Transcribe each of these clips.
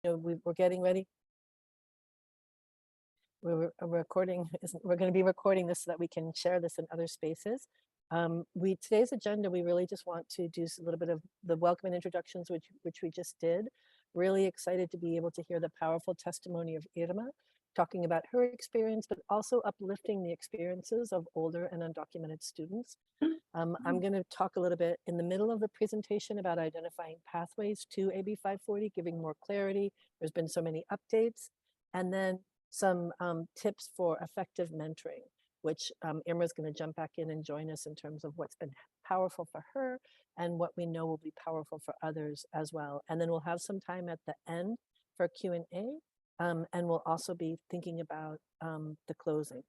we're getting ready. We're recording. We're going to be recording this so that we can share this in other spaces. Today's agenda, we really just want to do a little bit of the welcome and introductions, which we just did. Really excited to be able to hear the powerful testimony of Irma, talking about her experience, but also uplifting the experiences of older and undocumented students. I'm going to talk a little bit in the middle of the presentation about identifying pathways to AB 540, giving more clarity. There's been so many updates. And then some tips for effective mentoring, which Irma is going to jump back in and join us in terms of what's been powerful for her and what we know will be powerful for others as well. And then we'll have some time at the end for Q&A, and we'll also be thinking about the closing.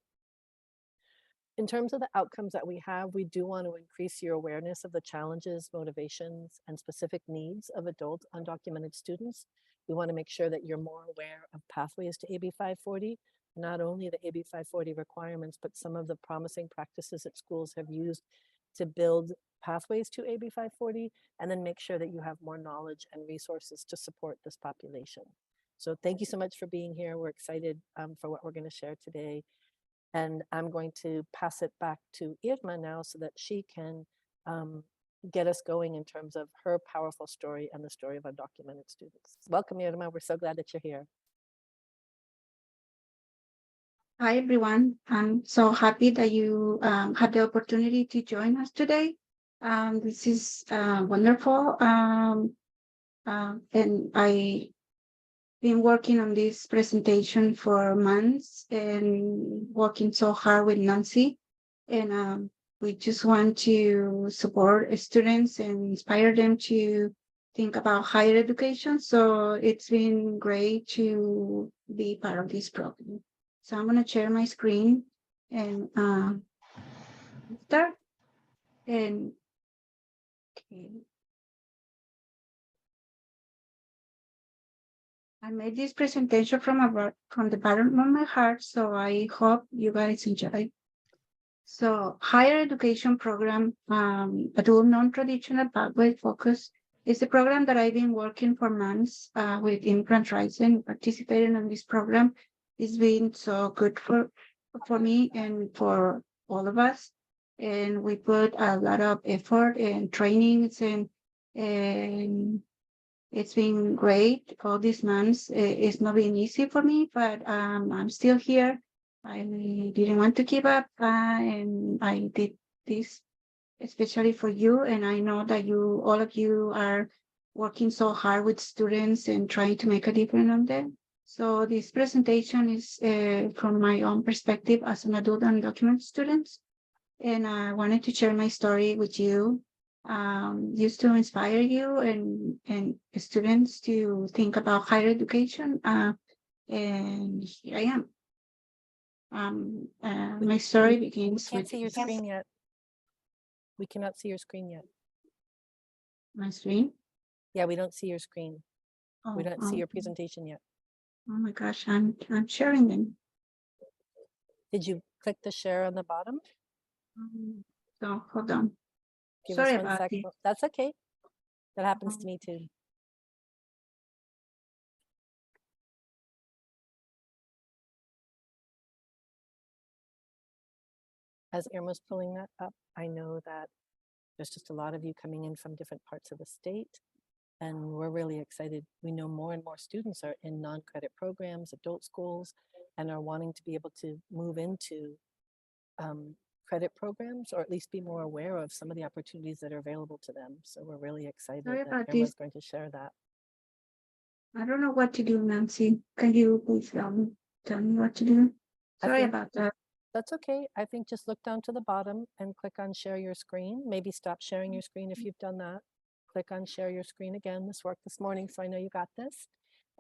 In terms of the outcomes that we have, we do want to increase your awareness of the challenges, motivations, and specific needs of adult undocumented students. We want to make sure that you're more aware of pathways to AB 540, not only the AB 540 requirements, but some of the promising practices that schools have used to build pathways to AB 540, and then make sure that you have more knowledge and resources to support this population. So thank you so much for being here. We're excited for what we're going to share today. And I'm going to pass it back to Irma now so that she can get us going in terms of her powerful story and the story of undocumented students. Welcome, Irma. We're so glad that you're here. Hi, everyone. I'm so happy that you had the opportunity to join us today. This is wonderful. And I've been working on this presentation for months and working so hard with Nancy. And we just want to support students and inspire them to think about higher education. So it's been great to be part of this program. So I'm going to share my screen and start. And okay. I made this presentation from the bottom of my heart, so I hope you guys enjoy. So higher education program, adult non-traditional pathway focus is a program that I've been working for months with immigrant rights and participating in this program. It's been so good for me and for all of us. And we put a lot of effort and trainings and it's been great all these months. It's not been easy for me, but I'm still here. I didn't want to give up, and I did this especially for you. And I know that all of you are working so hard with students and trying to make a difference on them. So this presentation is from my own perspective as an adult undocumented student. And I wanted to share my story with you, just to inspire you and students to think about higher education. And here I am. My story begins with. We can't with see your screen yet. We cannot see your screen yet. My screen? Yeah, we don't see your screen. We don't see your presentation yet. Oh my gosh, I'm sharing them. Did you click the share on the bottom? So hold on. Give Sorry us one about second. this. That's okay. That happens to me too. As Irma's pulling that up, I know that there's just a lot of you coming in from different parts of the state, and we're really excited. We know more and more students are in non-credit programs, adult schools, and are wanting to be able to move into credit programs, or at least be more aware of some of the opportunities that are available to them. So we're really excited that Irma's going to share that. I don't know what to do, Nancy. Can you please tell me what to do? Sorry about that. That's okay. I think just look down to the bottom and click on share your screen. Maybe stop sharing your screen if you've done that. Click on share your screen again. This worked this morning, so I know you got this.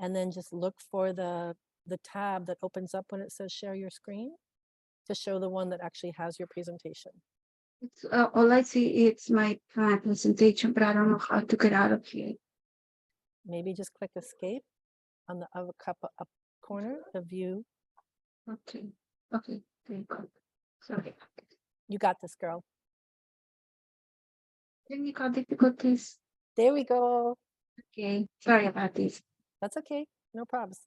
And then just look for the tab that opens up when it says share your screen to show the one that actually has your presentation. It's, all I see is my presentation, but I don't know how to get out of here. Maybe just click escape on the up corner, the view. Okay. Okay. Sorry. You got this, girl. Technical difficulties. There we go. Okay. Sorry about this. That's okay. No probs.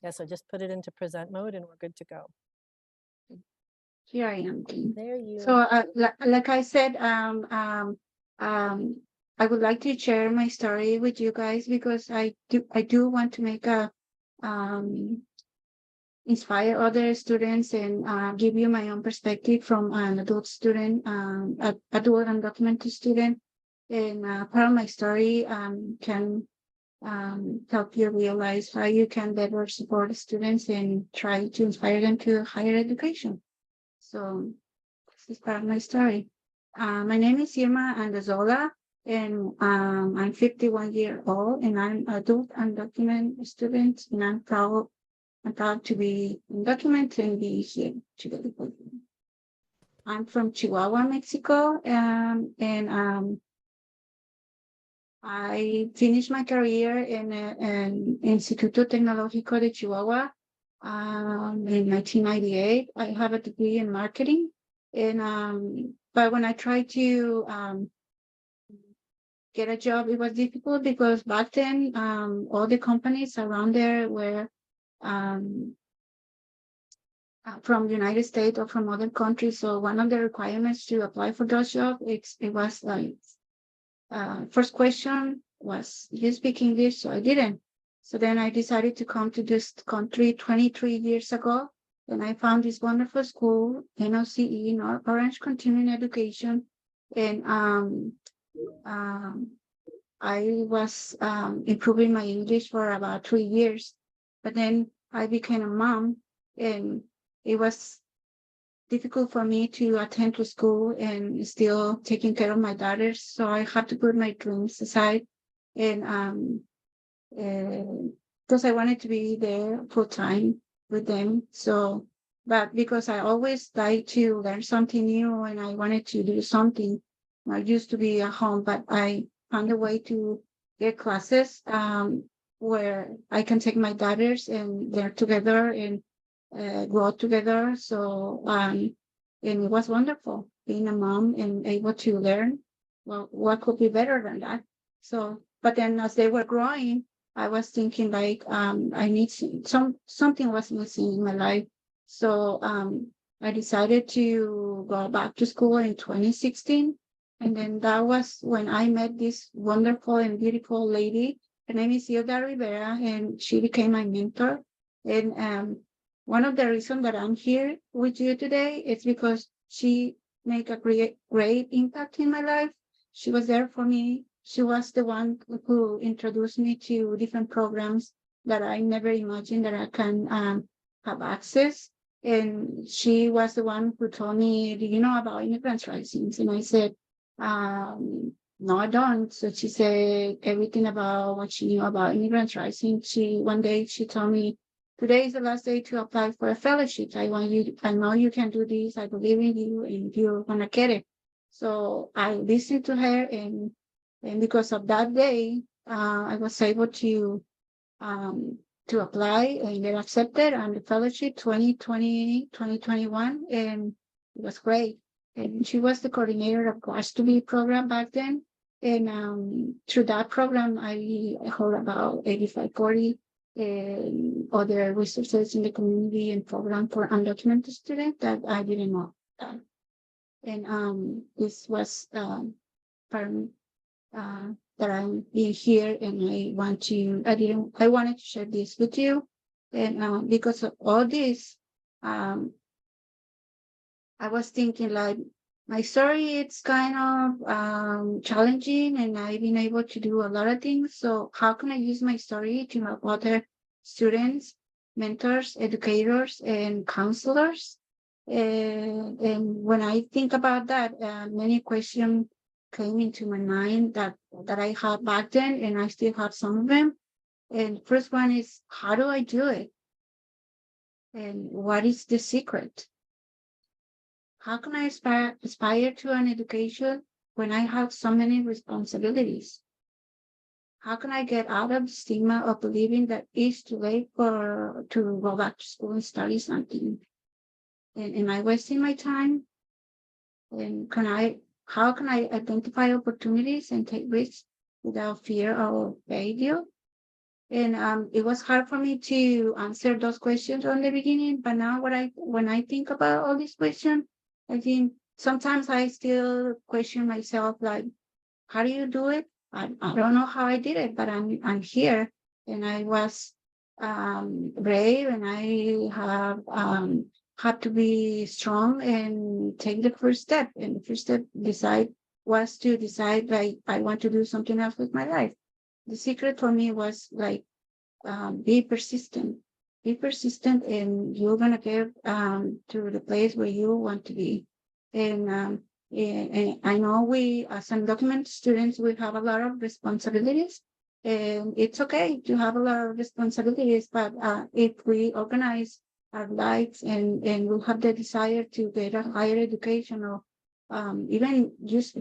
Yeah, so just put it into present mode and we're good to go. Here I am. There you So, like I said, I would like to share my story with you guys because I do want to make a inspire other students and give you my own perspective from an adult student, adult undocumented student, and part of my story can help you realize how you can better support students and try to inspire them to higher education. So this is part of my story. My name is Irma Andazola, and I'm 51 years old, and I'm adult undocumented student, and I'm proud to be undocumented and be here today with you. I'm from Chihuahua, Mexico, and I finished my career in Instituto Tecnológico de Chihuahua in 1998. I have a degree in marketing, and but when I tried to get a job, it was difficult because back then all the companies around there were from the United States or from other countries. So one of the requirements to apply for those jobs, it was like first question was, you speak English? So I didn't. So then I decided to come to this country 23 years ago. And I found this wonderful school, NOCE, North Orange Continuing Education. And I was improving my English for about 3 years. But then I became a mom, and it was difficult for me to attend to school and still taking care of my daughters. So I had to put my dreams aside, and because I wanted to be there full time with them. So, but because I always like to learn something new and I wanted to do something, I used to be at home, but I found a way to get classes where I can take my daughters and they're together and grow together. So, and it was wonderful being a mom and able to learn. Well, what could be better than that? So, but then as they were growing, I was thinking like I need something was missing in my life. So I decided to go back to school in 2016. And then that was when I met this wonderful and beautiful lady. Her name is Hilda Rivera, and she became my mentor. And one of the reasons that I'm here with you today is because she made a great impact in my life. She was there for me. She was the one who introduced me to different programs that I never imagined that I can have access. And she was the one who told me, do you know about immigrants' rights? And I said, no, I don't. So she said everything about what she knew about immigrants' rights. One day she told me, today is the last day to apply for a fellowship. I know you can do this. I believe in you and you're gonna get it. So I listened to her, and because of that day, I was able to apply and get accepted on the fellowship 2020, 2021, and it was great. And she was the coordinator of Glass to Be program back then. And through that program, I heard about 8540 and other resources in the community and program for undocumented students that I didn't know that. And this was part that I'm being here, and I wanted to share this with you. And because of all this, I was thinking like my story, it's kind of challenging, and I've been able to do a lot of things. So how can I use my story to help other students, mentors, educators, and counselors? And when I think about that, many questions came into my mind that I had back then, and I still have some of them. And first one is, how do I do it? And what is the secret? How can I aspire to an education when I have so many responsibilities? How can I get out of the stigma of believing that it's too late to go back to school and study something? And am I wasting my time? And how can I identify opportunities and take risks without fear of failure. And it was hard for me to answer those questions on the beginning. But now, when I think about all these questions, I think sometimes I still question myself, like, how do you do it? I don't know how I did it, but I'm here, and I was brave, and I have had to be strong and take the first step. And the first step was to decide, like, I want to do something else with my life. The secret for me was like, be persistent. Be persistent, and you're gonna get to the place where you want to be. And I know we, as undocumented students, we have a lot of responsibilities, and it's okay to have a lot of responsibilities. But if we organize our lives, and we'll have the desire to get a higher education, or even just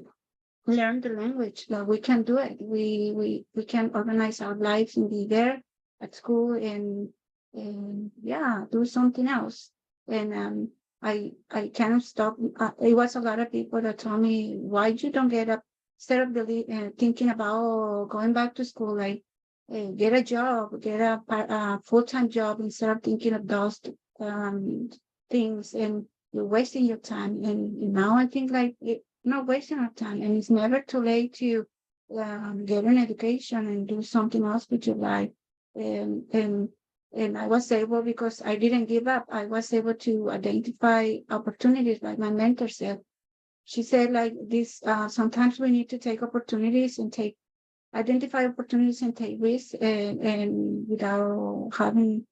learn the language, that we can do it. We can organize our lives and be there at school, and yeah, do something else. And I kind of stopped. It was a lot of people that told me, why you don't get up, instead of thinking about going back to school, like, get a job, get a full-time job, instead of thinking of those things, and you're wasting your time. And now I think, like, not wasting our time, and it's never too late to get an education and do something else with your life. And I was able, because I didn't give up, I was able to identify opportunities, like my mentor said. She said, like, this, sometimes we need to take opportunities and identify opportunities and take risks, and without having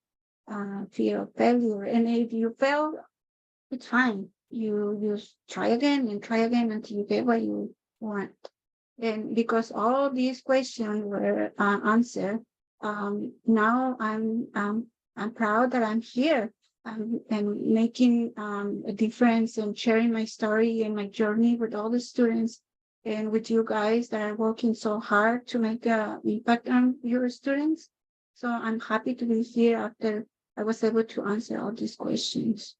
fear of failure. And if you fail, it's fine. You try again and try again until you get what you want. And because all these questions were answered, now I'm proud that I'm here, and making a difference, and sharing my story and my journey with all the students, and with you guys that are working so hard to make an impact on your students. So I'm happy to be here after I was able to answer all these questions.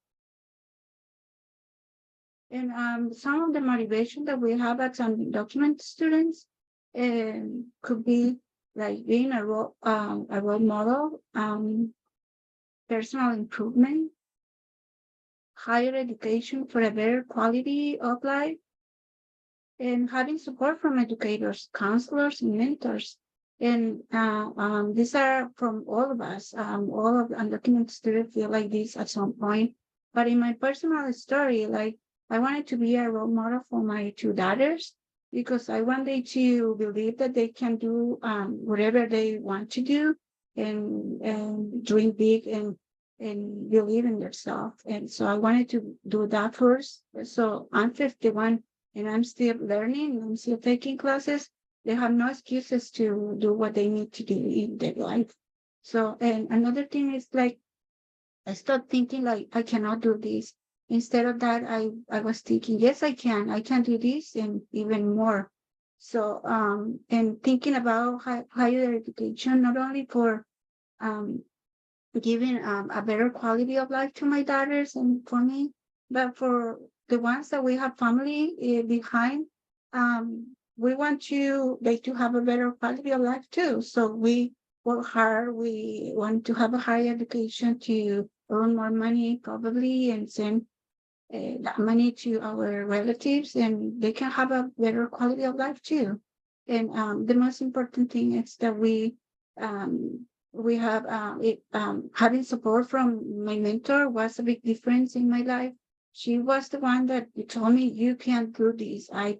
And some of the motivation that we have as undocumented students could be like being a role model, personal improvement, higher education for a better quality of life, and having support from educators, counselors, and mentors. And these are from all of us. All of the undocumented students feel like this at some point. But in my personal story, like, I wanted to be a role model for my two daughters, because I want them to believe that they can do whatever they want to do, and dream big, and believe in themselves. And so I wanted to do that first. So I'm 51, and I'm still learning. I'm still taking classes. They have no excuses to do what they need to do in their life. So, and another thing is, like, I start thinking, like, I cannot do this. Instead of that, I was thinking, yes, I can do this and even more. So, and thinking about higher education, not only for um, giving a better quality of life to my daughters and for me, but for the ones that we have family behind, we want they to have a better quality of life too. So we work hard. We want to have a higher education to earn more money, probably, and send that money to our relatives, and they can have a better quality of life too. And the most important thing is that we have having support from my mentor was a big difference in my life. She was the one that told me, you can do this. I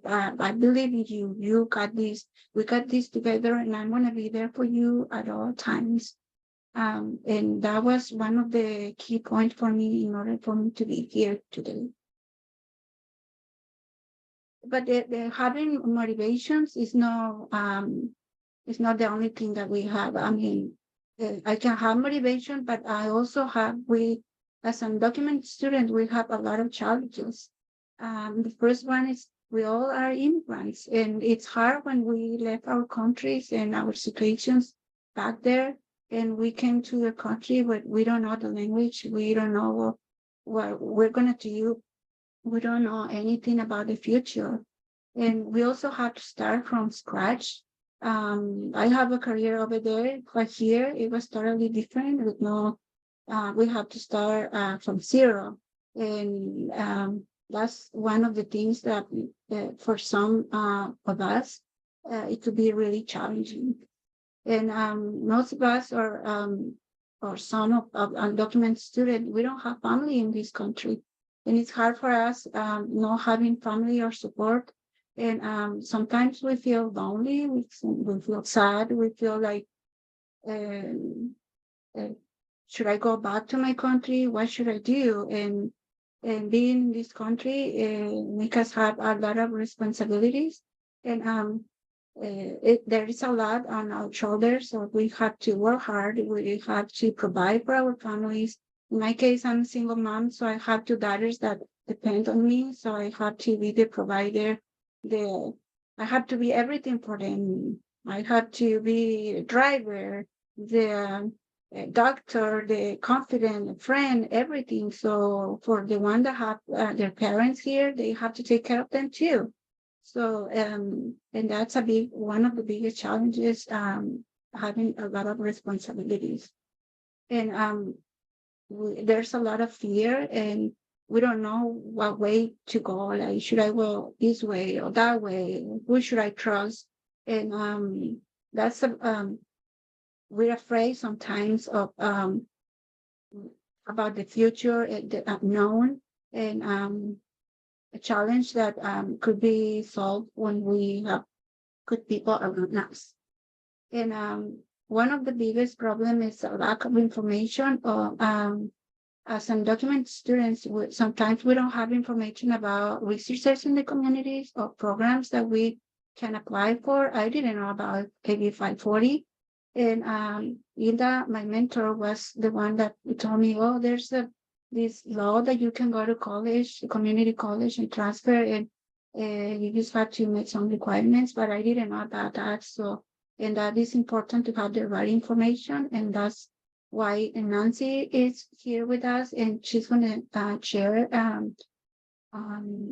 believe in you. You got this. We got this together, and I'm going to be there for you at all times. And that was one of the key points for me in order for me to be here today. But the having motivations is it's not the only thing that we have. I mean, I can have motivation, but I also as undocumented students, we have a lot of challenges. The first one is we all are immigrants, and it's hard when we left our countries and our situations back there, and we came to a country where we don't know the language, we don't know what we're gonna do, we don't know anything about the future, and we also have to start from scratch. I have a career over there, but here it was totally different with no, we have to start from zero. And that's one of the things that for some of us, it could be really challenging. And most of us are, or some of undocumented students, we don't have family in this country. And it's hard for us not having family or support. And sometimes we feel lonely, we feel sad, we feel like, um, uh, should I go back to my country? What should I do? And being in this country make us have a lot of responsibilities. And there is a lot on our shoulders, so we have to work hard. We have to provide for our families. In my case, I'm a single mom, so I have two daughters that depend on me. So I have to be the provider. The I have to be everything for them. I have to be a driver, the doctor, the confident friend, everything. So for the one that have their parents here, they have to take care of them too. So, and that's a big, one of the biggest challenges, having a lot of responsibilities. And there's a lot of fear, and we don't know what way to go. Like, should I go this way or that way? Who should I trust? And that's we're afraid sometimes of about the future, the unknown, and a challenge that could be solved when we have good people around us. And one of the biggest problems is a lack of information. Or as undocumented students, sometimes we don't have information about resources in the communities or programs that we can apply for. I didn't know about AB 540. And Hilda, my mentor, was the one that told me, oh, there's this law that you can go to college, community college, and transfer, and you just have to meet some requirements, but I didn't know about that. So, and that is important to have the right information, and that's why Nancy is here with us, and she's going to share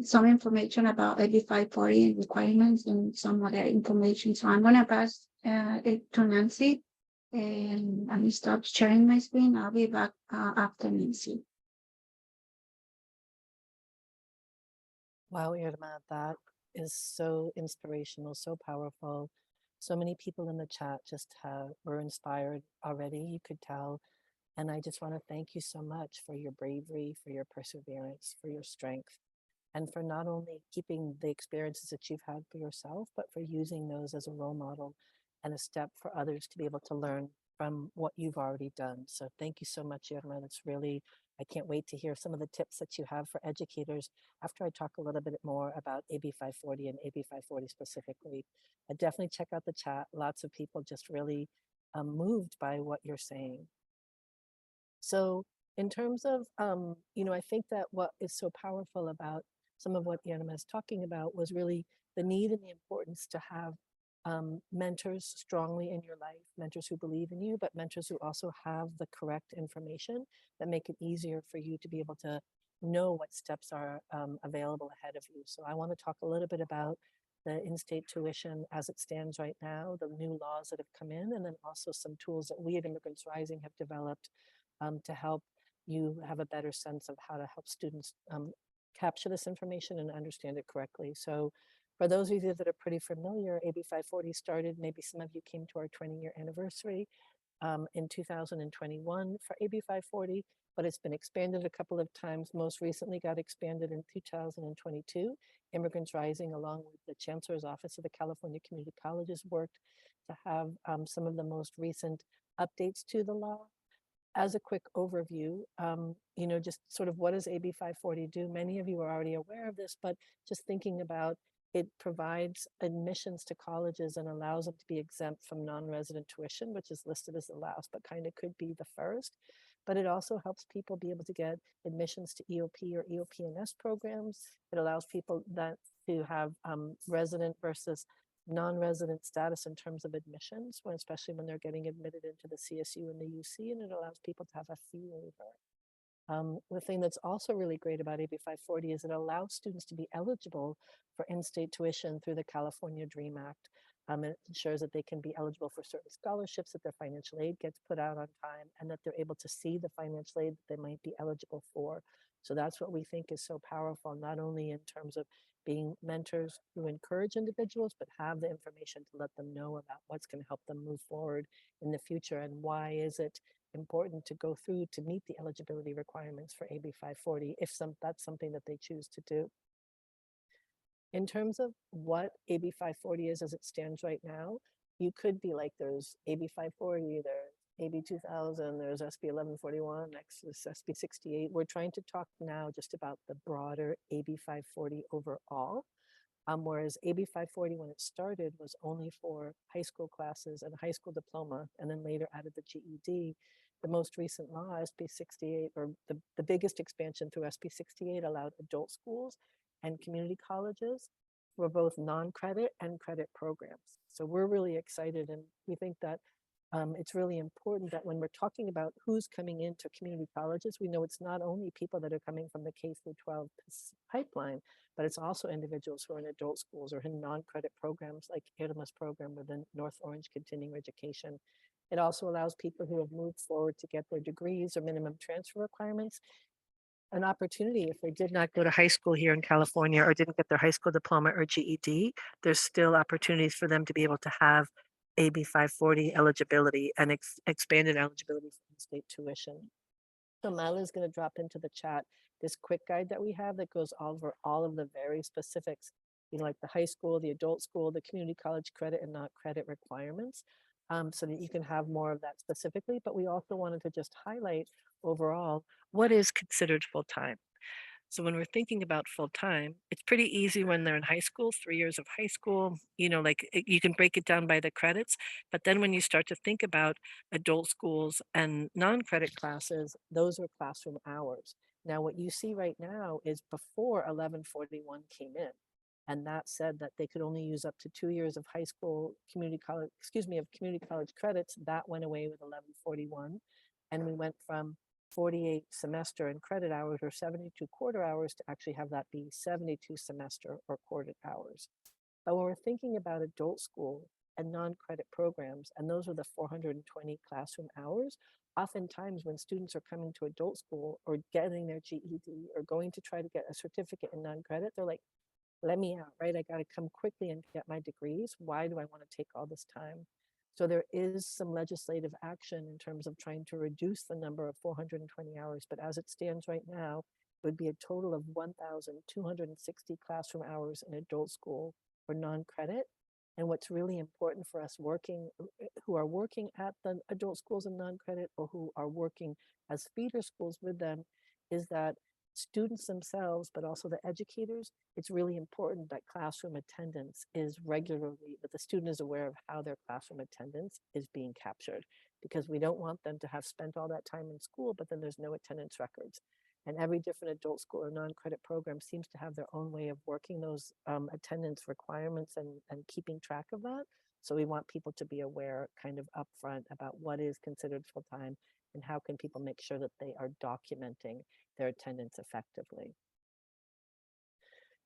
some information about AB 540 and requirements and some other information. So I'm going to pass it to Nancy, and I'm going to stop sharing my screen. I'll be back after Nancy. Wow, Irma, that is so inspirational, so powerful. So many people in the chat just were inspired already, you could tell. And I just want to thank you so much for your bravery, for your perseverance, for your strength, and for not only keeping the experiences that you've had for yourself, but for using those as a role model and a step for others to be able to learn from what you've already done. So thank you so much, Irma. That's really, I can't wait to hear some of the tips that you have for educators after I talk a little bit more about AB 540 and AB 540 specifically. Definitely check out the chat. Lots of people just really moved by what you're saying. So in terms of, I think that what is so powerful about some of what Irma is talking about was really the need and the importance to have mentors strongly in your life, mentors who believe in you, but mentors who also have the correct information that make it easier for you to be able to know what steps are available ahead of you. So I want to talk a little bit about the in-state tuition as it stands right now, the new laws that have come in, and then also some tools that we at Immigrants Rising have developed to help you have a better sense of how to help students capture this information and understand it correctly. So for those of you that are pretty familiar, AB 540 started, maybe some of you came to our 20-year anniversary in 2021 for AB 540, but it's been expanded a couple of times. Most recently got expanded in 2022. Immigrants Rising, along with the Chancellor's Office of the California Community Colleges, worked to have some of the most recent updates to the law. As a quick overview, just sort of what does AB 540 do? Many of you are already aware of this, but just thinking about it provides admissions to colleges and allows them to be exempt from non-resident tuition, which is listed as the last, but kind of could be the first. But it also helps people be able to get admissions to EOP or EOP&S programs. It allows people that to have resident versus non-resident status in terms of admissions, especially when they're getting admitted into the CSU and the UC, and it allows people to have a fee waiver. The thing that's also really great about AB 540 is it allows students to be eligible for in-state tuition through the California DREAM Act. It ensures that they can be eligible for certain scholarships, that their financial aid gets put out on time, and that they're able to see the financial aid that they might be eligible for. So that's what we think is so powerful, not only in terms of being mentors who encourage individuals, but have the information to let them know about what's going to help them move forward in the future, and why is it important to go through to meet the eligibility requirements for AB 540 if that's something that they choose to do. In terms of what AB 540 is as it stands right now, you could be like, there's AB 540, there's AB 2000, there's SB 1141, next is SB 68. We're trying to talk now just about the broader AB 540 overall. Whereas AB 540, when it started, was only for high school classes and a high school diploma, and then later added the GED. The most recent law, SB 68, or the biggest expansion through SB 68, allowed adult schools and community colleges for both non-credit and credit programs. So we're really excited, and we think that it's really important that when we're talking about who's coming into community colleges, we know it's not only people that are coming from the K through 12 pipeline, but it's also individuals who are in adult schools or in non-credit programs like Irma's program within North Orange Continuing Education. It also allows people who have moved forward to get their degrees or minimum transfer requirements an opportunity. If they did not go to high school here in California or didn't get their high school diploma or GED, there's still opportunities for them to be able to have AB 540 eligibility and expanded eligibility for in-state tuition. So Mila is going to drop into the chat this quick guide that we have that goes over all of the very specifics, like the high school, the adult school, the community college credit and not credit requirements, so that you can have more of that specifically. But we also wanted to just highlight overall what is considered full-time. So when we're thinking about full time, it's pretty easy when they're in high school, 3 years of high school, you can break it down by the credits. But then when you start to think about adult schools and non credit classes, those are classroom hours. Now, what you see right now is before 1141 came in. And that said that they could only use up to 2 years of high school of community college credits. That went away with 1141. And we went from 48 semester and credit hours or 72 quarter hours to actually have that be 72 semester or quarter hours. But when we're thinking about adult school and non-credit programs, and those are the 420 classroom hours, oftentimes when students are coming to adult school or getting their GED or going to try to get a certificate in non-credit, they're like, let me out, right? I got to come quickly and get my degrees. Why do I want to take all this time? So there is some legislative action in terms of trying to reduce the number of 420 hours, but as it stands right now, it would be a total of 1,260 classroom hours in adult school for non-credit. And what's really important for us who are working at the adult schools and non-credit, or who are working as feeder schools with them, is that students themselves, but also the educators, it's really important that classroom attendance is regularly, that the student is aware of how their classroom attendance is being captured, because we don't want them to have spent all that time in school, but then there's no attendance records. And every different adult school or non-credit program seems to have their own way of working those attendance requirements and keeping track of that. So we want people to be aware kind of upfront about what is considered full-time and how can people make sure that they are documenting their attendance effectively.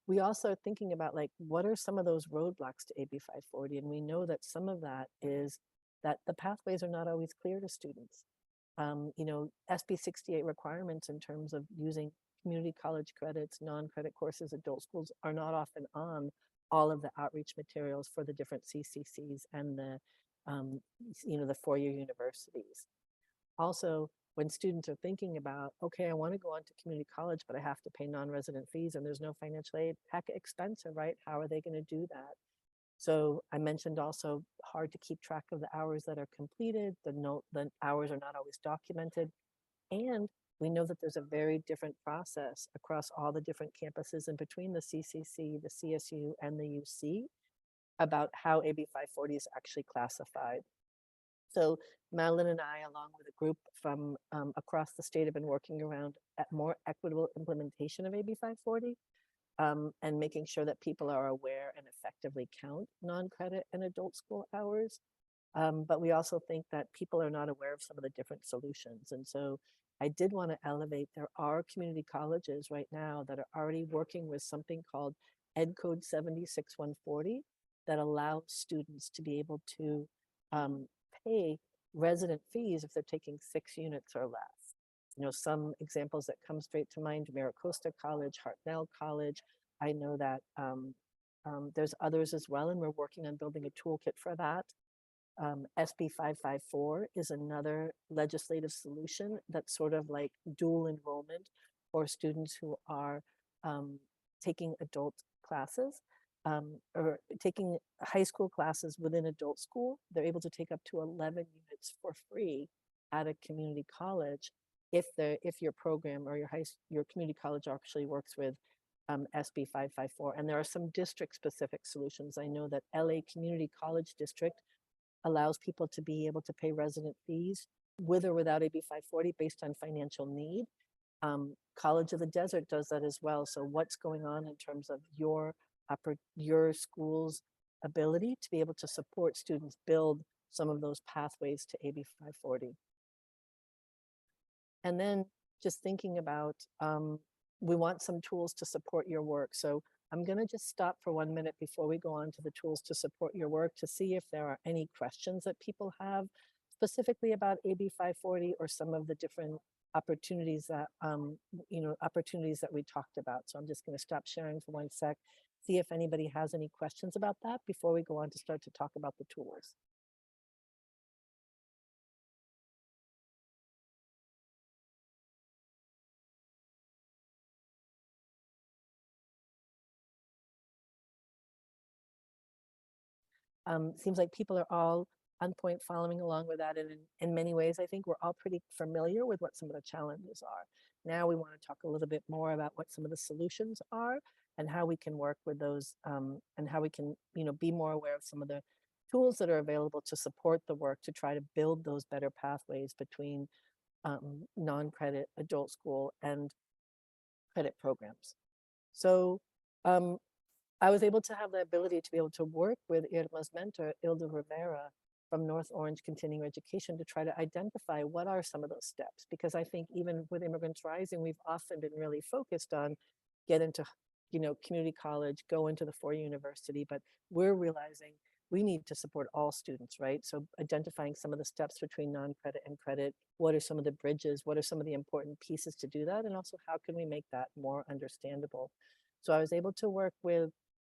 We also are thinking about what are some of those roadblocks to AB 540, and we know that some of that is that the pathways are not always clear to students. SB 68 requirements in terms of using community college credits, non-credit courses, adult schools are not often on all of the outreach materials for the different CCCs and the four-year universities. Also, when students are thinking about, okay, I want to go on to community college, but I have to pay non-resident fees and there's no financial aid, heck, expensive, right? How are they going to do that? So I mentioned also hard to keep track of the hours that are completed. The hours are not always documented. And we know that there's a very different process across all the different campuses and between the CCC, the CSU, and the UC about how AB 540 is actually classified. So Madeline and I, along with a group from across the state, have been working around at more equitable implementation of AB 540 and making sure that people are aware and effectively count non-credit and adult school hours. But we also think that people are not aware of some of the different solutions. And so I did want to elevate, there are community colleges right now that are already working with something called Ed Code 76140, that allows students to be able to um, pay resident fees if they're taking 6 units or less. Some examples that come straight to mind: Maricosta College, Hartnell College. I know that there's others as well, and we're working on building a toolkit for that. SB 554 is another legislative solution that's sort of like dual enrollment for students who are um, taking adult classes or taking high school classes within adult school. They're able to take up to 11 units for free at a community college if your program or your community college actually works with SB 554. And there are some district specific solutions. I know that LA Community College District allows people to be able to pay resident fees with or without AB 540 based on financial need. College of the Desert does that as well. So what's going on in terms of your school's ability to be able to support students build some of those pathways to AB 540? And then just thinking about, we want some tools to support your work. So I'm going to just stop for 1 minute before we go on to the tools to support your work to see if there are any questions that people have specifically about AB 540 or some of the different opportunities that, opportunities that we talked about. So I'm just going to stop sharing for 1 sec, see if anybody has any questions about that before we go on to start to talk about the tools. Seems like people are all on point following along with that. And in many ways, I think we're all pretty familiar with what some of the challenges are. Now we want to talk a little bit more about what some of the solutions are and how we can work with those and how we can, be more aware of some of the tools that are available to support the work to try to build those better pathways between non-credit adult school and credit programs. So I was able to have the ability to be able to work with Irma's mentor, Ilda Rivera, from North Orange Continuing Education to try to identify what are some of those steps. Because I think even with Immigrants Rising, we've often been really focused on get into, community college, go into the four-year university, but we're realizing we need to support all students, right? So identifying some of the steps between non-credit and credit, what are some of the bridges, what are some of the important pieces to do that, and also how can we make that more understandable? So I was able to work with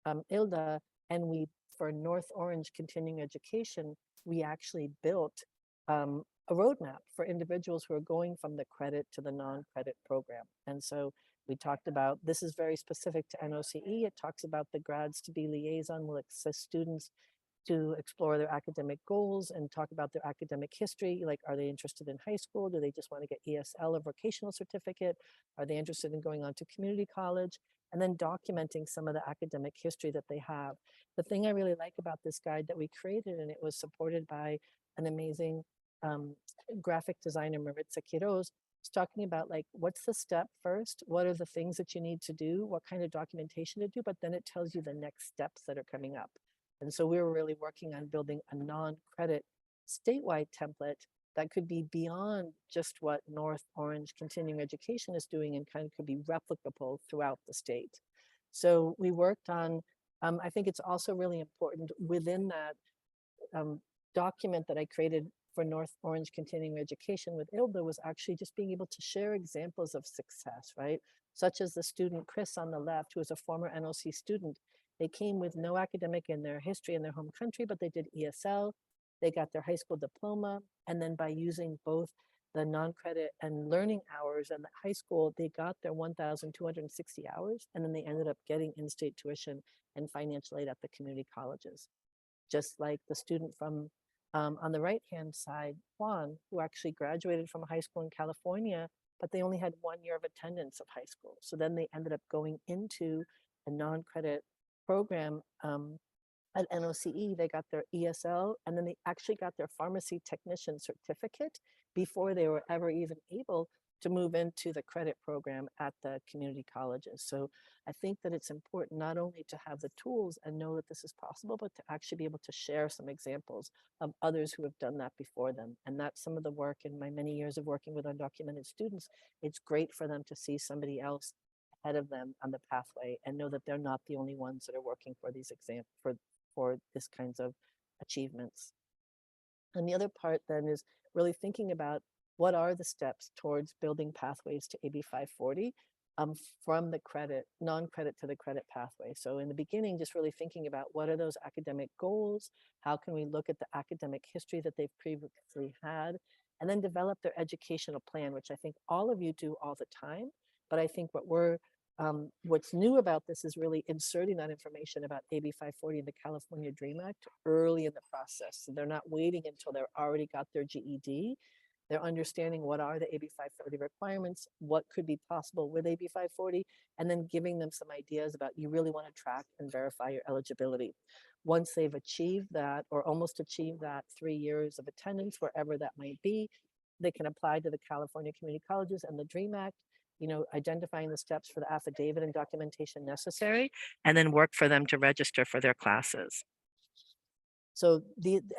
ILDA, and for North Orange Continuing Education, we actually built a roadmap for individuals who are going from the credit to the non-credit program. And so we talked about, this is very specific to NOCE. It talks about the grads to be liaison will assist students to explore their academic goals and talk about their academic history. Like, are they interested in high school? Do they just want to get ESL or vocational certificate? Are they interested in going on to community college? And then documenting some of the academic history that they have. The thing I really like about this guide that we created, and it was supported by an amazing graphic designer, Maritza Quiroz, is talking about like, what's the step first? What are the things that you need to do? What kind of documentation to do? But then it tells you the next steps that are coming up. And so we were really working on building a non-credit statewide template that could be beyond just what North Orange Continuing Education is doing and kind of could be replicable throughout the state. So we worked on, I think it's also really important within that document that I created for North Orange Continuing Education with ILDA was actually just being able to share examples of success, right? Such as the student Chris on the left, who is a former NOC student. They came with no academic in their history in their home country, but they did ESL, they got their high school diploma, and then by using both the non-credit and learning hours in the high school, they got their 1,260 hours, and then they ended up getting in-state tuition and financial aid at the community colleges. Just like the student from on the right-hand side, Juan, who actually graduated from high school in California, but they only had 1 year of attendance of high school. So then they ended up going into a non-credit program at NOCE. They got their ESL, and then they actually got their pharmacy technician certificate before they were ever even able to move into the credit program at the community colleges. So I think that it's important not only to have the tools and know that this is possible, but to actually be able to share some examples of others who have done that before them. And that's some of the work in my many years of working with undocumented students. It's great for them to see somebody else ahead of them on the pathway and know that they're not the only ones that are working for these for this kinds of achievements. And the other part then is really thinking about what are the steps towards building pathways to AB 540 from the credit, non-credit to the credit pathway. So in the beginning, just really thinking about what are those academic goals? How can we look at the academic history that they've previously had? And then develop their educational plan, which I think all of you do all the time. But I think what's new about this is really inserting that information about AB 540 in the California DREAM Act early in the process. So they're not waiting until they've already got their GED. They're understanding what are the AB 540 requirements, what could be possible with AB 540, and then giving them some ideas about you really want to track and verify your eligibility. Once they've achieved that or almost achieved that 3 years of attendance, wherever that might be, they can apply to the California Community Colleges and the DREAM Act, identifying the steps for the affidavit and documentation necessary, and then work for them to register for their classes. So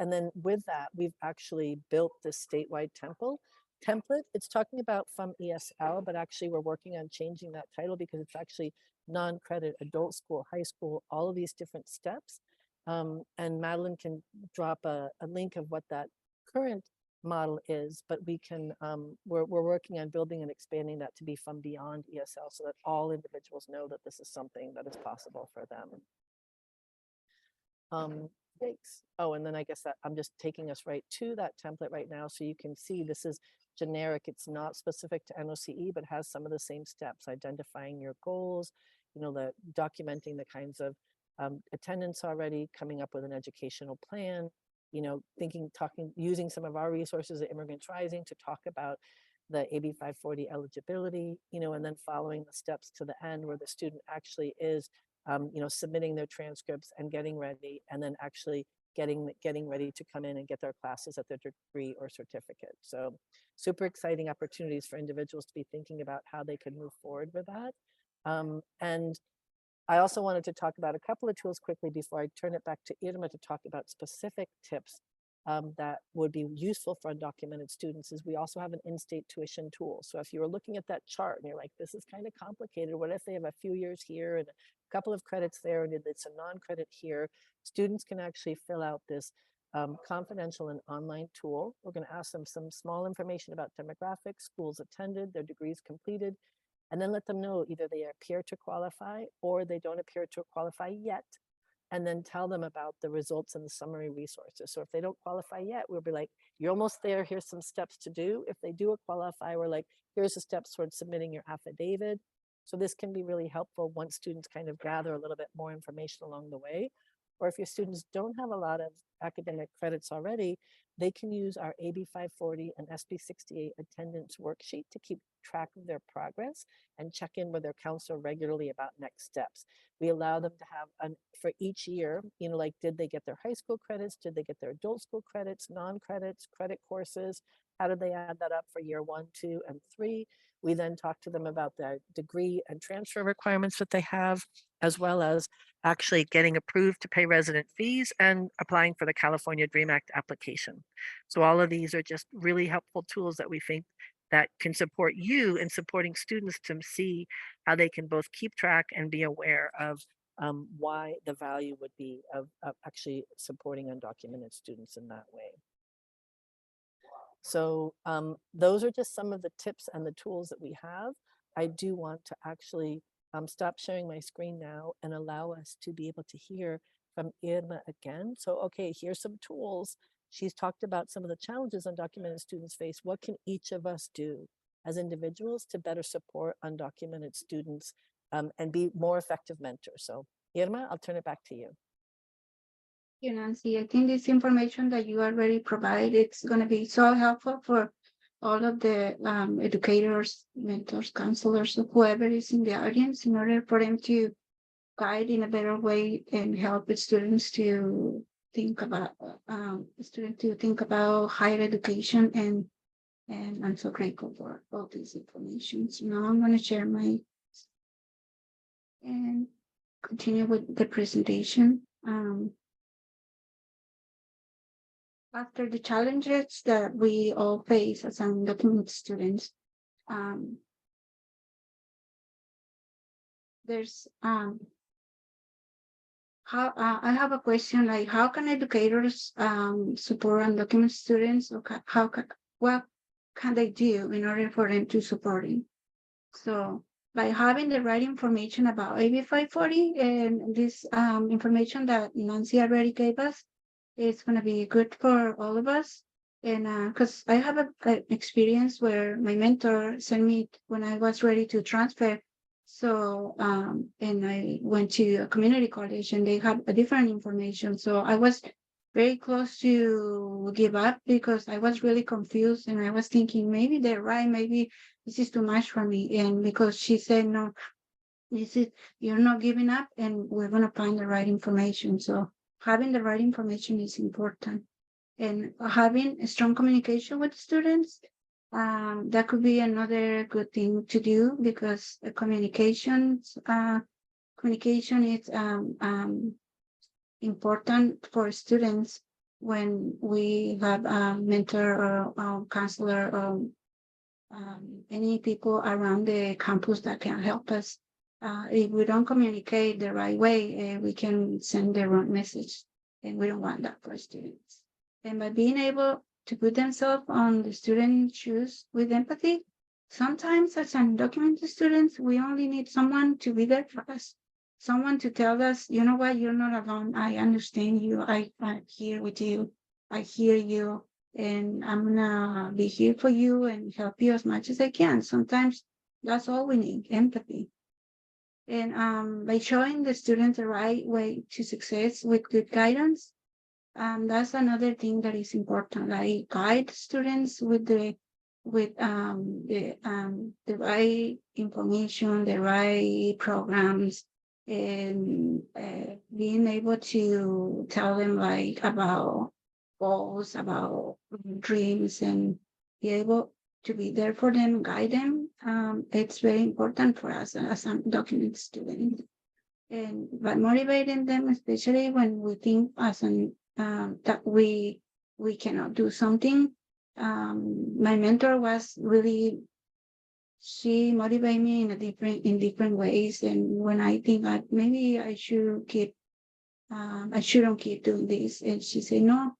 and then with that, we've actually built this statewide template. It's talking about from ESL, but actually we're working on changing that title because it's actually non-credit, adult school, high school, all of these different steps. And Madeline can drop a link of what that current model is, but we're working on building and expanding that to be from beyond ESL so that all individuals know that this is something that is possible for them. Thanks. Oh, and then I guess that I'm just taking us right to that template right now. So you can see this is generic. It's not specific to NOCE, but has some of the same steps, identifying your goals, the documenting the kinds of attendance already, coming up with an educational plan, using some of our resources at Immigrants Rising to talk about the AB 540 eligibility, and then following the steps to the end where the student actually is submitting their transcripts and getting ready, and then actually getting ready to come in and get their classes at their degree or certificate. So super exciting opportunities for individuals to be thinking about how they could move forward with that. And I also wanted to talk about a couple of tools quickly before I turn it back to Irma to talk about specific tips that would be useful for undocumented students. Is we also have an in-state tuition tool. So if you were looking at that chart and you're like, this is kind of complicated, what if they have a few years here and a couple of credits there and it's a non-credit here? Students can actually fill out this confidential and online tool. We're going to ask them some small information about demographics, schools attended, their degrees completed, and then let them know either they appear to qualify or they don't appear to qualify yet, and then tell them about the results and the summary resources. So if they don't qualify yet, we'll be like, you're almost there, here's some steps to do. If they do qualify, we're like, here's the steps towards submitting your affidavit. So this can be really helpful once students kind of gather a little bit more information along the way. Or if your students don't have a lot of academic credits already, they can use our AB 540 and SB 68 attendance worksheet to keep track of their progress and check in with their counselor regularly about next steps. We allow them to have for each year, like, did they get their high school credits? Did they get their adult school credits, non-credits, credit courses? How did they add that up for year 1, 2, and 3? We then talk to them about the degree and transfer requirements that they have, as well as actually getting approved to pay resident fees and applying for the California DREAM Act application. So all of these are just really helpful tools that we think that can support you in supporting students to see how they can both keep track and be aware of why the value would be of actually supporting undocumented students in that way. So those are just some of the tips and the tools that we have. I do want to actually stop sharing my screen now and allow us to be able to hear from Irma again. So, okay, here's some tools. She's talked about some of the challenges undocumented students face. What can each of us do as individuals to better support undocumented students and be more effective mentors? So, Irma, I'll turn it back to you. You, Nancy, I think this information that you already provided, it's going to be so helpful for all of the educators, mentors, counselors, or whoever is in the audience, in order for them to guide in a better way and help the students to think about higher education. And I'm so grateful for all this information. So now I'm going to share and continue with the presentation. After the challenges that we all face as undocumented students, there's how I have a question, like how can educators support undocumented students, or what can they do in order for them to support it? So by having the right information about AB 540 and this information that Nancy already gave us, it's going to be good for all of us. And because I have a experience where my mentor sent me when I was ready to transfer. So, and I went to a community college and they had a different information. So I was very close to give up because I was really confused and I was thinking maybe they're right, maybe this is too much for me. And because she said, no, this is, you're not giving up and we're going to find the right information. So having the right information is important, and having a strong communication with students, that could be another good thing to do, because communication is important for students when we have a mentor or counselor or any people around the campus that can help us. If we don't communicate the right way, we can send the wrong message, and we don't want that for students. And by being able to put themselves on the student's shoes with empathy, sometimes as undocumented students, we only need someone to be there for us, someone to tell us, you know what, you're not alone. I understand you. I'm here with you. I hear you, and I'm gonna be here for you and help you as much as I can. Sometimes that's all we need, empathy. And by showing the students the right way to success with good guidance, that's another thing that is important. Like guide students with the right information, the right programs, and being able to tell them like about goals, about dreams, and be able to be there for them, guide them. It's very important for us as undocumented students. And by motivating them, especially when we think as an that we cannot do something. My mentor was really, she motivated me in different ways. And when I think that maybe I shouldn't keep doing this, and she said, no,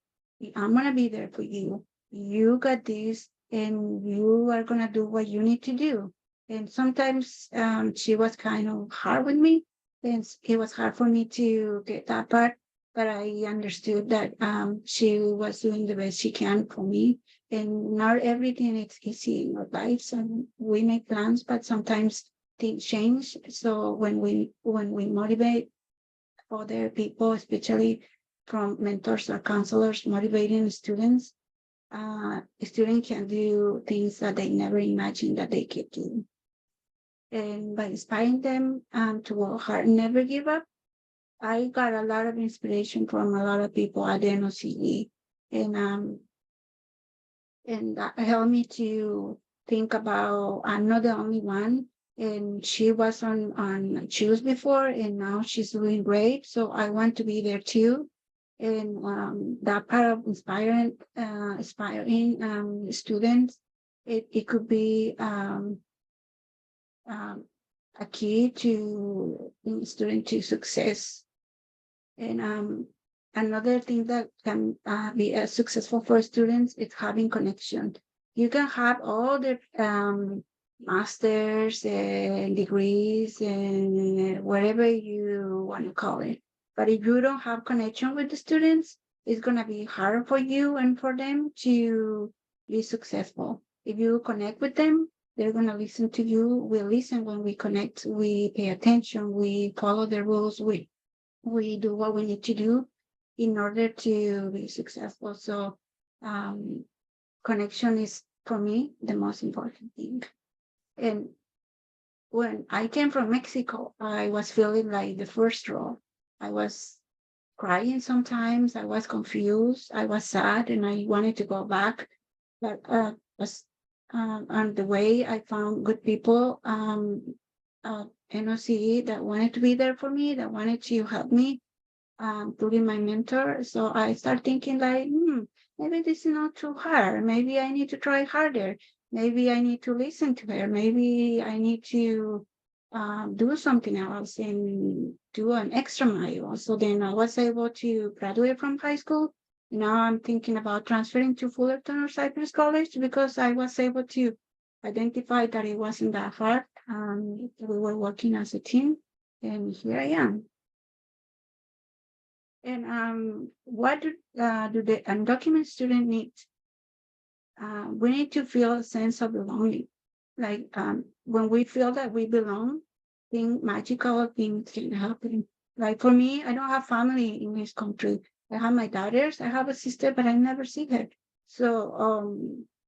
I'm gonna be there for you. You got this, and you are gonna do what you need to do. And sometimes she was kind of hard with me, and it was hard for me to get that part. But I understood that she was doing the best she can for me, and not everything is easy in our lives. And we make plans, but sometimes things change. So when we motivate other people, especially from mentors or counselors, motivating students, students can do things that they never imagined that they could do. And by inspiring them to work hard and never give up, I got a lot of inspiration from a lot of people at the NOCE, and that helped me to think about I'm not the only one. And she was on choose before, and now she's doing great. So I want to be there too. And that part of inspiring students, it could be a key to student to success. And another thing that can be successful for students is having connection. You can have all the masters and degrees and whatever you want to call it. But if you don't have connection with the students, it's going to be hard for you and for them to be successful. If you connect with them, they're going to listen to you. We listen when we connect. We pay attention. We follow the rules. We do what we need to do in order to be successful. So connection is, for me, the most important thing. And when I came from Mexico, I was feeling like the first row. I was crying sometimes. I was confused. I was sad, and I wanted to go back. But was on the way, I found good people, NOCE, that wanted to be there for me, that wanted to help me, including my mentor. So I start thinking like, maybe this is not too hard. Maybe I need to try harder. Maybe I need to listen to her. Maybe I need to do something else and do an extra mile. So then I was able to graduate from high school. Now I'm thinking about transferring to Fullerton or Cypress College because I was able to identify that it wasn't that hard. We were working as a team, and here I am. And what do the undocumented student need? We need to feel a sense of belonging. Like when we feel that we belong, magical things can happen. Like for me, I don't have family in this country. I have my daughters, I have a sister, but I never see her. So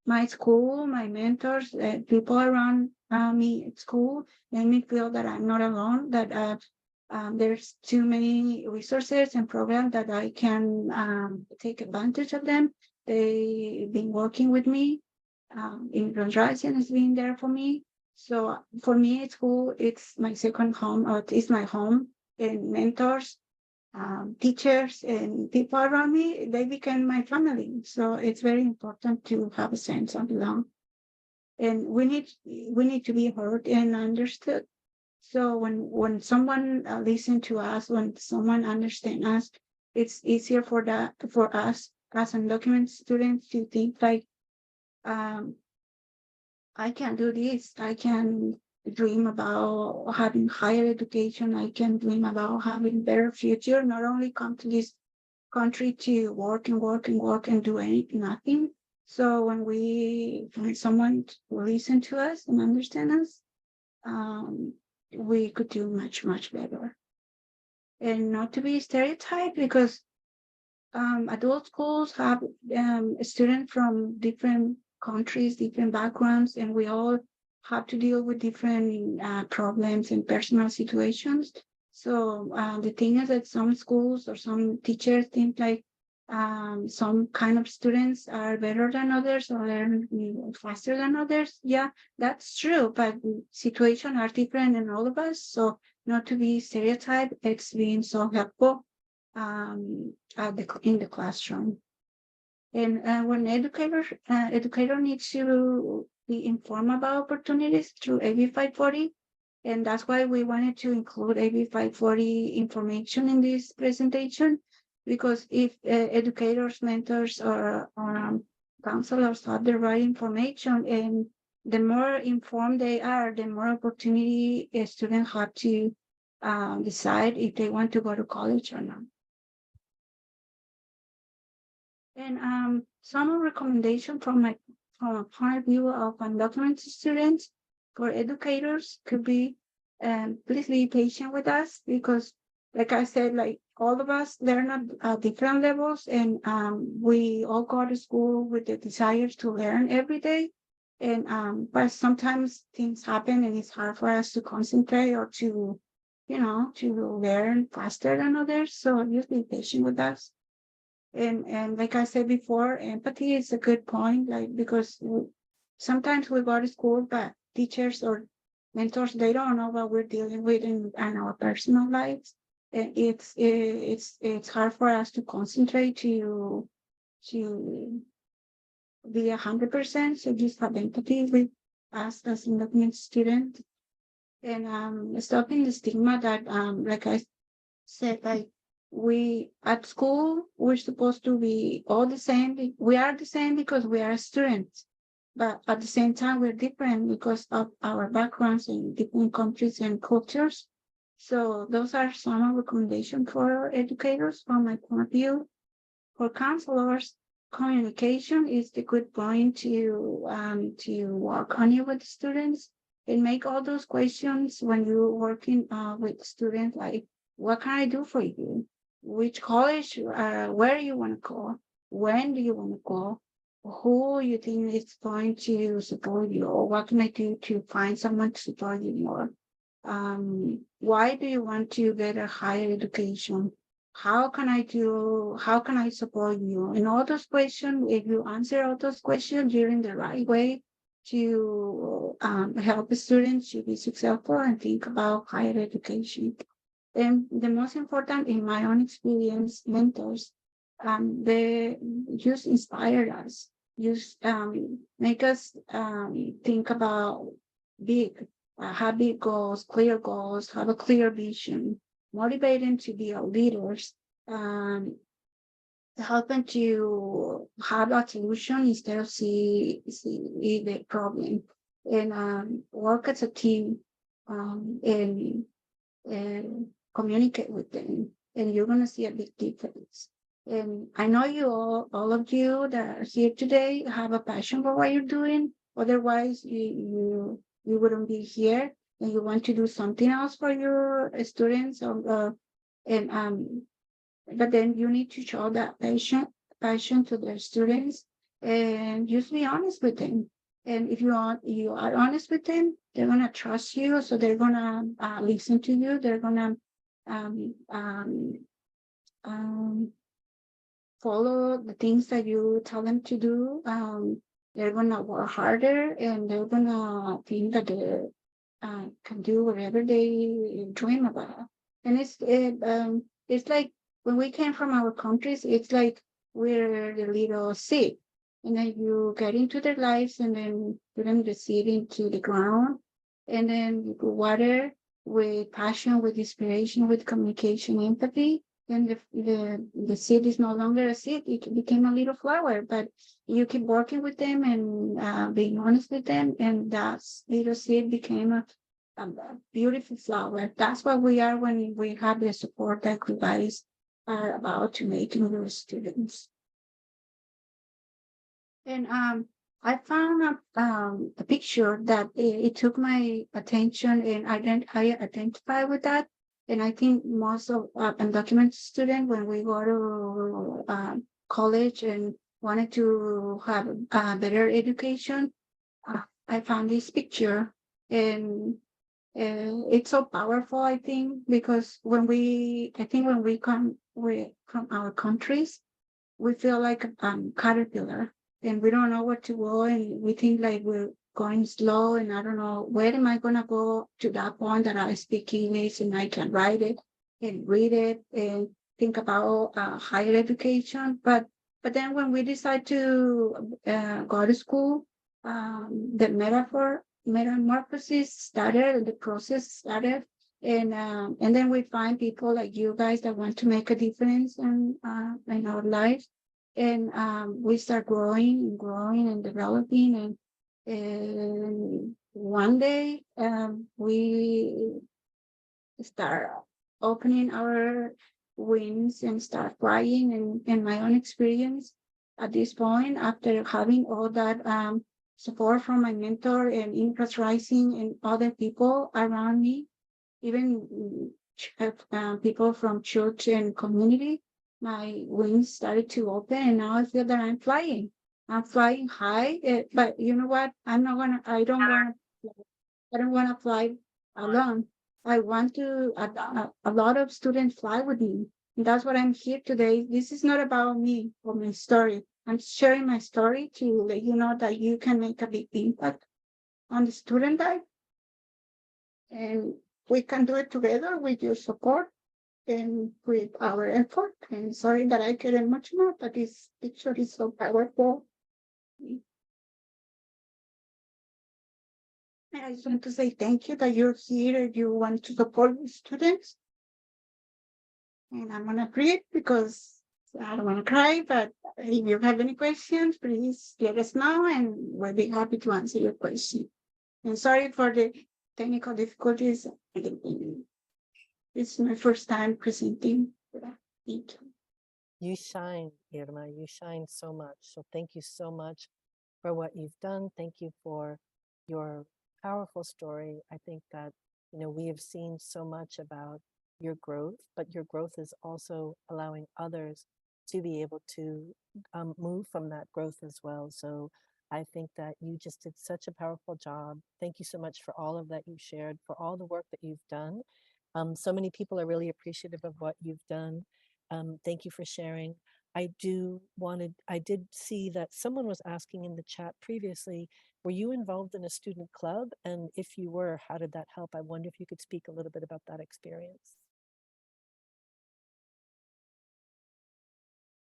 my school, my mentors, people around me at school made me feel that I'm not alone, that there's too many resources and programs that I can take advantage of them. They've been working with me. Immigrant Rising has been there for me. So for me, school, it's my second home, or it's my home, and mentors, teachers, and people around me, they became my family. So it's very important to have a sense of belong. And we need to be heard and understood. So when someone listen to us, when someone understand us, it's easier for us as undocumented students to think like, um, I can do this. I can dream about having higher education. I can dream about having better future. Not only come to this country to work and work and work and do nothing. So when someone will listen to us and understand us, um, we could do much, much better. And not to be stereotyped, because adult schools have students from different countries, different backgrounds, and we all have to deal with different problems and personal situations. So the thing is that some schools or some teachers think like some kind of students are better than others or learn faster than others. Yeah, that's true, but situations are different in all of us. So not to be stereotyped, it's been so helpful in the classroom. And when educator needs to be informed about opportunities through AB 540, and that's why we wanted to include AB 540 information in this presentation, because if educators, mentors, or counselors have the right information, and the more informed they are, the more opportunity a student have to decide if they want to go to college or not. And some recommendation from a point of view of undocumented students for educators could be, please be patient with us, because like I said, like all of us learn at different levels, and we all go to school with the desires to learn every day. And but sometimes things happen and it's hard for us to concentrate or to learn faster than others. So just be patient with us. And like I said before, empathy is a good point, like because sometimes we go to school, but teachers or mentors, they don't know what we're dealing with in our personal lives. And it's hard for us to concentrate to be 100%. So just have empathy with us as independent student, and stopping the stigma that like I said, like we at school, we're supposed to be all the same. We are the same because we are students, but at the same time, we're different because of our backgrounds in different countries and cultures. So those are some recommendations for educators from my point of view. For counselors, communication is the good point to work on it with students and make all those questions when you're working with students, like what can I do for you? Which college, where you want to go? When do you want to go? Who you think is going to support you? Or what can I do to find someone to support you more? Why do you want to get a higher education? How can I support you? And all those questions, if you answer all those questions during the right way to help students to be successful and think about higher education. And the most important, in my own experience, mentors, they just inspire us, just make us think about big. have big goals, have a clear vision, motivate them to be our leaders, um, help them to have a solution instead of see the problem, and work as a team, and communicate with them, and you're gonna see a big difference. And I know all of you that are here today have a passion for what you're doing. Otherwise, you wouldn't be here, and you want to do something else for your students, or and but then you need to show that passion to their students, and just be honest with them. And if you are honest with them, they're gonna trust you, so they're gonna listen to you. They're gonna um, um, um, follow the things that you tell them to do. They're gonna work harder, and they're gonna think that they can do whatever they dream about. And it's like when we came from our countries, it's like we're the little seed, and then you get into their lives, and then put them the seed into the ground, and then you water with passion, with inspiration, with communication, empathy. Then the seed is no longer a seed; it became a little flower. But you keep working with them, and being honest with them, and that little seed became a beautiful flower. That's what we are when we have the support that you guys are about to make in your students. And I found a picture that it took my attention, and I identify with that. And I think most of undocumented students, when we go to college and wanted to have a better education, I found this picture, and it's so powerful, I think, because when we come from our countries, we feel like caterpillar, and we don't know where to go, and we think like we're going slow, and I don't know where am I gonna go to that point that I speak English and I can write it and read it and think about higher education. But then when we decide to go to school, the metamorphosis started, and the process started, and then we find people like you guys that want to make a difference in our lives, and we start growing and growing and developing, and one day we start opening our wings and start flying. And in my own experience at this point, after having all that support from my mentor and interest rising and other people around me, even people from church and community, my wings started to open, and now I feel that I'm flying. I'm flying high, but you know what? I don't want to fly alone. I want to, a lot of students fly with me. And that's what I'm here today. This is not about me or my story. I'm sharing my story to let you know that you can make a big impact on the student life, and we can do it together with your support and with our effort. And sorry that I get emotional, but this picture is so powerful. And I just want to say thank you that you're here and you want to support the students. And I'm gonna breathe because I don't want to cry, but if you have any questions, please let us know, and we'll be happy to answer your question. And sorry for the technical difficulties. It's my first time presenting. Thank you. You shine, Irma. You shine so much. So thank you so much for what you've done. Thank you for your powerful story. I think that, we have seen so much about your growth, but your growth is also allowing others to be able to move from that growth as well. So I think that you just did such a powerful job. Thank you so much for all of that you shared, for all the work that you've done. So many people are really appreciative of what you've done. Thank you for sharing. I did see that someone was asking in the chat previously, were you involved in a student club? And if you were, how did that help? I wonder if you could speak a little bit about that experience.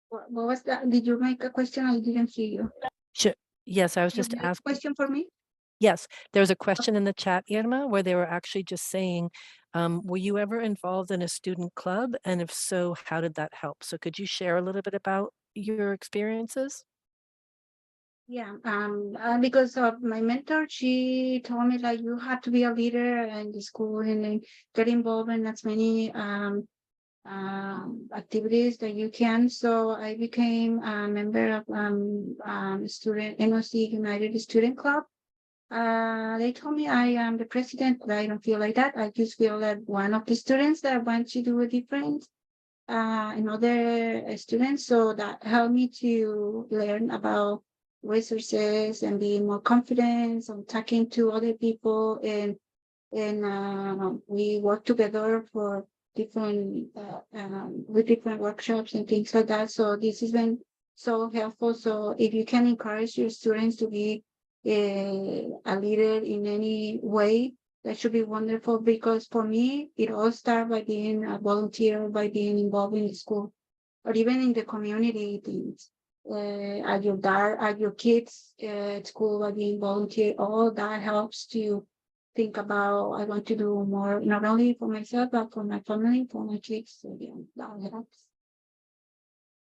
What was that? Did you make a question? I didn't hear you. Sure. Yes, I was You just made a asking. question for me? Yes, there was a question in the chat, Irma, where they were actually just saying, were you ever involved in a student club? And if so, how did that help? So could you share a little bit about your experiences? Yeah, because of my mentor, she told me like you have to be a leader in the school and then get involved in as many activities that you can. So I became a member of student NOC United Student Club. They told me I am the president, but I don't feel like that. I just feel like one of the students that want to do a different and other students. So that helped me to learn about resources and being more confident on talking to other people. And we work together for different with different workshops and things like that. So this has been so helpful. So if you can encourage your students to be a leader in any way, that should be wonderful, because for me, it all started by being a volunteer, by being involved in the school, or even in the community things. At your kids at school, by being volunteer, all that helps to think about, I want to do more, not only for myself, but for my family, for my kids. So yeah, that helps.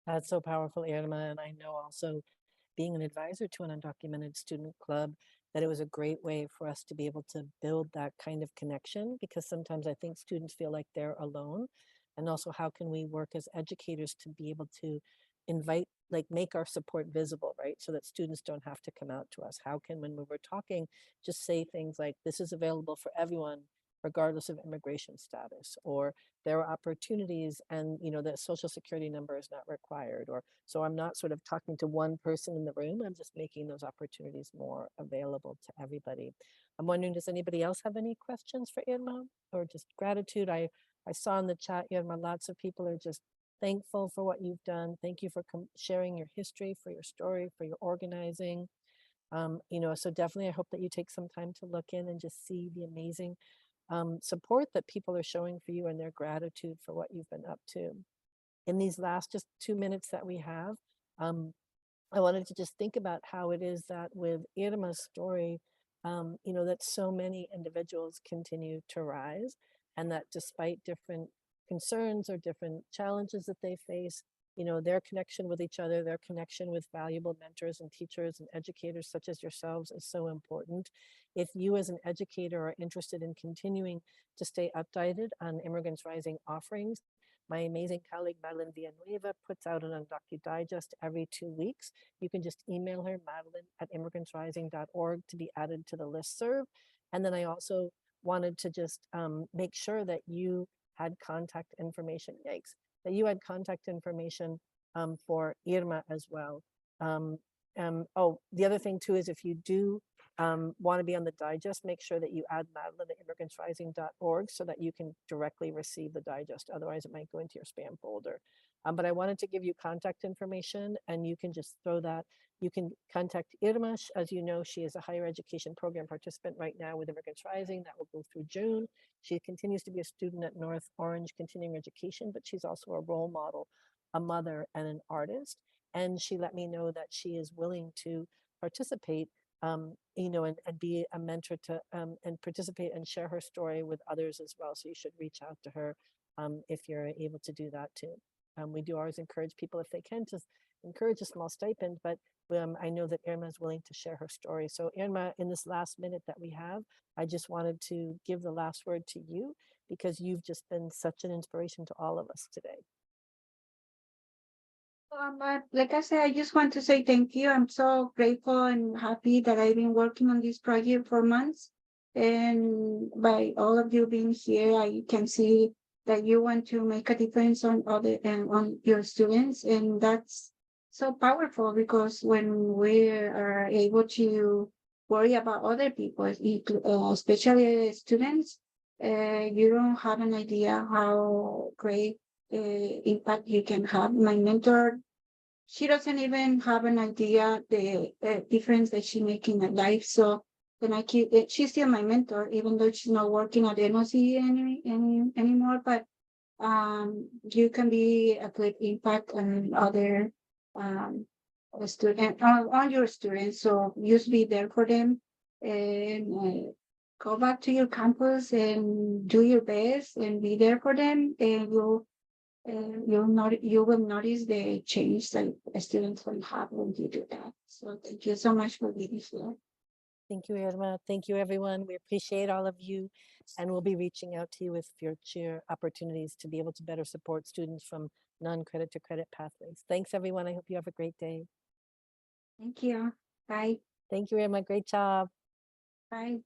That's so powerful, Irma. And I know also being an advisor to an undocumented student club, that it was a great way for us to be able to build that kind of connection, because sometimes I think students feel like they're alone. And also, how can we work as educators to be able to invite, like make our support visible, right? So that students don't have to come out to us. How can, when we were talking, just say things like, this is available for everyone, regardless of immigration status, or there are opportunities, and the social security number is not required, or so I'm not sort of talking to one person in the room, I'm just making those opportunities more available to everybody. I'm wondering, does anybody else have any questions for Irma, or just gratitude? I saw in the chat, Irma, lots of people are just thankful for what you've done. Thank you for sharing your history, for your story, for your organizing. So definitely I hope that you take some time to look in and just see the amazing support that people are showing for you, and their gratitude for what you've been up to. In these last just 2 minutes that we have, um, I wanted to just think about how it is that with Irma's story, that so many individuals continue to rise, and that despite different concerns or different challenges that they face, their connection with each other, their connection with valuable mentors and teachers and educators such as yourselves is so important. If you as an educator are interested in continuing to stay updated on Immigrants Rising offerings, my amazing colleague Madeline Villanueva puts out an Undocu Digest every 2 weeks. You can just email her, madeline@immigrantsrising.org, to be added to the listserv. And then I also wanted to just make sure that you had contact information, yikes, that you had contact information for Irma as well. Oh, the other thing too is, if you do want to be on the digest, make sure that you add Madeline at immigrantsrising.org so that you can directly receive the digest. Otherwise, it might go into your spam folder. But I wanted to give you contact information, and you can just throw that. You can contact Irma. As you know, she is a higher education program participant right now with Immigrants Rising. That will go through June. She continues to be a student at North Orange Continuing Education, but she's also a role model, a mother, and an artist. And she let me know that she is willing to participate, and be a mentor to and participate and share her story with others as well. So you should reach out to her if you're able to do that too. We do always encourage people, if they can, to encourage a small stipend, but I know that Irma is willing to share her story. So Irma, in this last minute that we have, I just wanted to give the last word to you, because you've just been such an inspiration to all of us today. Like I said, I just want to say thank you. I'm so grateful and happy that I've been working on this project for months. And by all of you being here, I can see that you want to make a difference on other and on your students. And that's so powerful, because when we are able to worry about other people, especially students, you don't have an idea how great impact you can have. My mentor, she doesn't even have an idea the difference that she make in her life. So when I keep it, she's still my mentor, even though she's not working at NOC anymore. But you can be a great impact on other student on your students. So just be there for them. and go back to your campus and do your best and be there for them, and you will notice the change that students will have when you do that. So thank you so much for being here. Thank you, Irma. Thank you, everyone. We appreciate all of you, and we'll be reaching out to you with future opportunities to be able to better support students from non-credit to credit pathways. Thanks, everyone. I hope you have a great day. Thank you. Bye. Thank you, Irma. Great job. Bye.